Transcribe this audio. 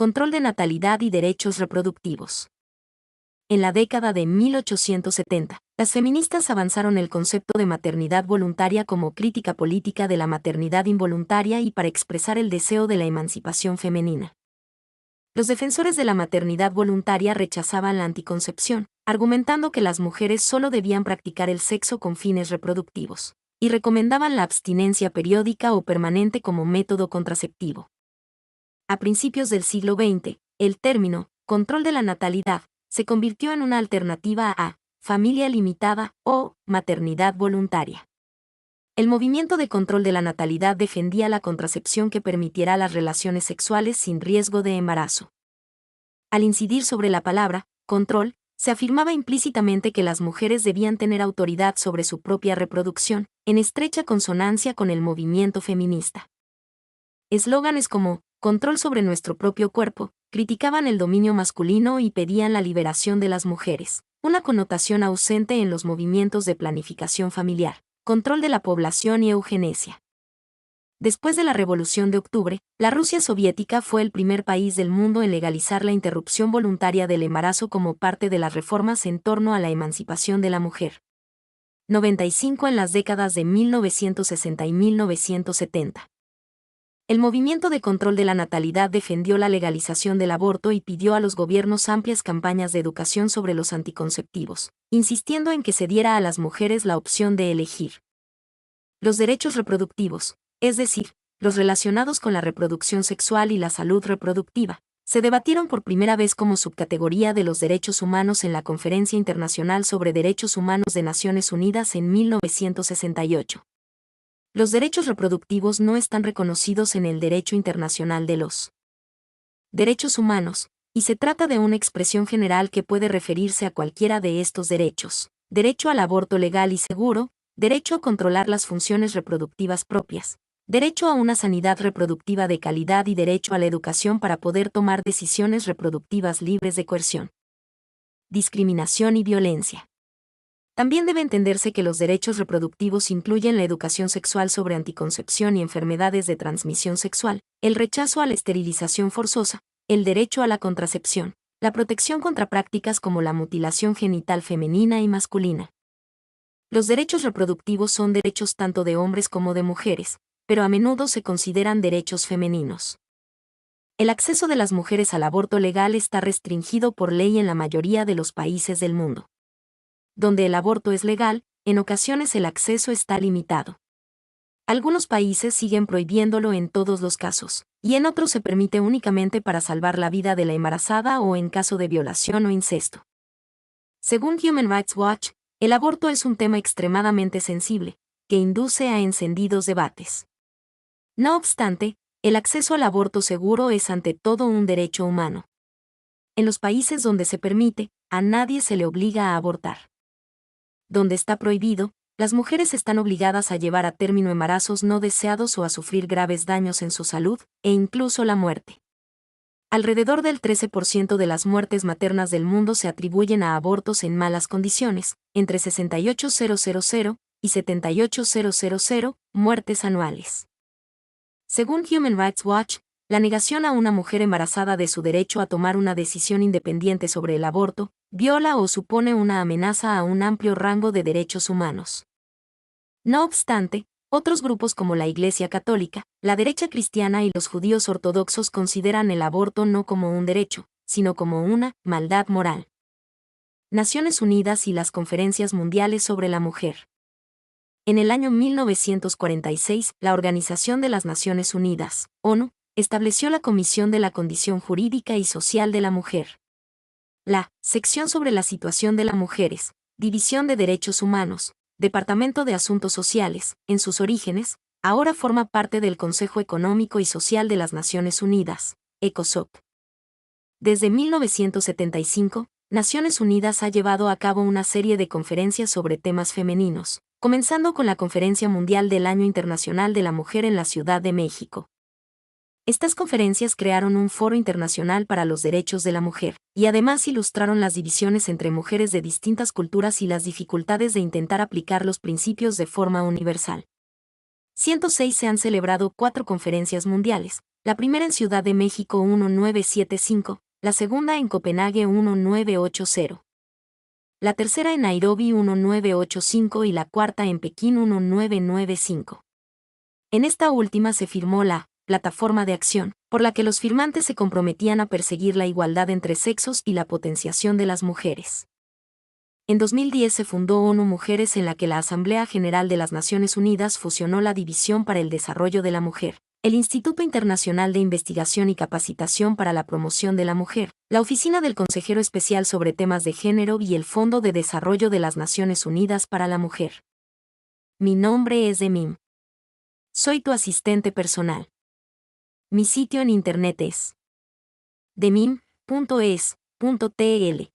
control de natalidad y derechos reproductivos. En la década de 1870, las feministas avanzaron el concepto de maternidad voluntaria como crítica política de la maternidad involuntaria y para expresar el deseo de la emancipación femenina. Los defensores de la maternidad voluntaria rechazaban la anticoncepción, argumentando que las mujeres solo debían practicar el sexo con fines reproductivos, y recomendaban la abstinencia periódica o permanente como método contraceptivo. A principios del siglo XX, el término control de la natalidad se convirtió en una alternativa a familia limitada o maternidad voluntaria. El movimiento de control de la natalidad defendía la contracepción que permitiera las relaciones sexuales sin riesgo de embarazo. Al incidir sobre la palabra control, se afirmaba implícitamente que las mujeres debían tener autoridad sobre su propia reproducción, en estrecha consonancia con el movimiento feminista. Eslóganes como control sobre nuestro propio cuerpo criticaban el dominio masculino y pedían la liberación de las mujeres, una connotación ausente en los movimientos de planificación familiar, control de la población y eugenesia. Después de la Revolución de Octubre, la Rusia soviética fue el primer país del mundo en legalizar la interrupción voluntaria del embarazo como parte de las reformas en torno a la emancipación de la mujer. 95 en las décadas de 1960 y 1970. El movimiento de control de la natalidad defendió la legalización del aborto y pidió a los gobiernos amplias campañas de educación sobre los anticonceptivos, insistiendo en que se diera a las mujeres la opción de elegir. Los derechos reproductivos, es decir, los relacionados con la reproducción sexual y la salud reproductiva, se debatieron por primera vez como subcategoría de los derechos humanos en la Conferencia Internacional sobre Derechos Humanos de Naciones Unidas en 1968. Los derechos reproductivos no están reconocidos en el derecho internacional de los derechos humanos, y se trata de una expresión general que puede referirse a cualquiera de estos derechos: derecho al aborto legal y seguro, derecho a controlar las funciones reproductivas propias, derecho a una sanidad reproductiva de calidad y derecho a la educación para poder tomar decisiones reproductivas libres de coerción, discriminación y violencia. También debe entenderse que los derechos reproductivos incluyen la educación sexual sobre anticoncepción y enfermedades de transmisión sexual, el rechazo a la esterilización forzosa, el derecho a la contracepción, la protección contra prácticas como la mutilación genital femenina y masculina. Los derechos reproductivos son derechos tanto de hombres como de mujeres, pero a menudo se consideran derechos femeninos. El acceso de las mujeres al aborto legal está restringido por ley en la mayoría de los países del mundo. Donde el aborto es legal, en ocasiones el acceso está limitado. Algunos países siguen prohibiéndolo en todos los casos, y en otros se permite únicamente para salvar la vida de la embarazada o en caso de violación o incesto. Según Human Rights Watch, el aborto es un tema extremadamente sensible, que induce a encendidos debates. No obstante, el acceso al aborto seguro es ante todo un derecho humano. En los países donde se permite, a nadie se le obliga a abortar. Donde está prohibido, las mujeres están obligadas a llevar a término embarazos no deseados o a sufrir graves daños en su salud, e incluso la muerte. Alrededor del 13% de las muertes maternas del mundo se atribuyen a abortos en malas condiciones, entre 68.000 y 78.000 muertes anuales. Según Human Rights Watch, la negación a una mujer embarazada de su derecho a tomar una decisión independiente sobre el aborto, viola o supone una amenaza a un amplio rango de derechos humanos. No obstante, otros grupos como la Iglesia Católica, la derecha cristiana y los judíos ortodoxos consideran el aborto no como un derecho, sino como una maldad moral. Naciones Unidas y las Conferencias Mundiales sobre la Mujer. En el año 1946, la Organización de las Naciones Unidas, ONU, estableció la Comisión de la Condición Jurídica y Social de la Mujer. La sección sobre la situación de las mujeres, División de Derechos Humanos, Departamento de Asuntos Sociales, en sus orígenes, ahora forma parte del Consejo Económico y Social de las Naciones Unidas, ECOSOC. Desde 1975, Naciones Unidas ha llevado a cabo una serie de conferencias sobre temas femeninos, comenzando con la Conferencia Mundial del Año Internacional de la Mujer en la Ciudad de México. Estas conferencias crearon un foro internacional para los derechos de la mujer, y además ilustraron las divisiones entre mujeres de distintas culturas y las dificultades de intentar aplicar los principios de forma universal. 106 se han celebrado 4 conferencias mundiales, La primera en Ciudad de México 1975, la segunda en Copenhague 1980. La tercera en Nairobi 1985 y la cuarta en Pekín 1995. En esta última se firmó la Plataforma de Acción, por la que los firmantes se comprometían a perseguir la igualdad entre sexos y la potenciación de las mujeres. En 2010 se fundó ONU Mujeres, en la que la Asamblea General de las Naciones Unidas fusionó la División para el Desarrollo de la Mujer, el Instituto Internacional de Investigación y Capacitación para la Promoción de la Mujer, la Oficina del Consejero Especial sobre Temas de Género y el Fondo de Desarrollo de las Naciones Unidas para la Mujer. Mi nombre es Demim. Soy tu asistente personal. Mi sitio en internet es demim.es.tl.